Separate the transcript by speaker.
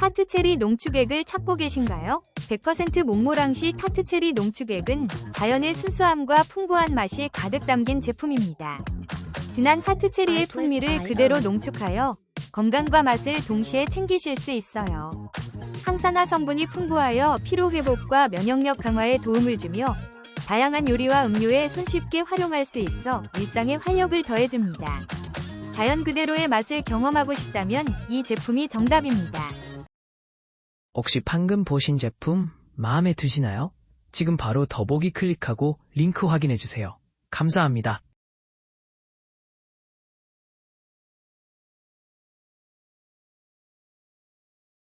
Speaker 1: 타트체리 농축액을 찾고 계신가요? 100% 몽모랑시 타트체리 농축액은 자연의 순수함과 풍부한 맛이 가득 담긴 제품입니다. 진한 타트체리의 풍미를 그대로 농축하여 건강과 맛을 동시에 챙기실 수 있어요. 항산화 성분이 풍부하여 피로회복과 면역력 강화에 도움을 주며 다양한 요리와 음료에 손쉽게 활용할 수 있어 일상에 활력을 더해줍니다. 자연 그대로의 맛을 경험하고 싶다면 이 제품이 정답입니다.
Speaker 2: 혹시 방금 보신 제품 마음에 드시나요? 지금 바로 더보기 클릭하고 링크 확인해주세요. 감사합니다.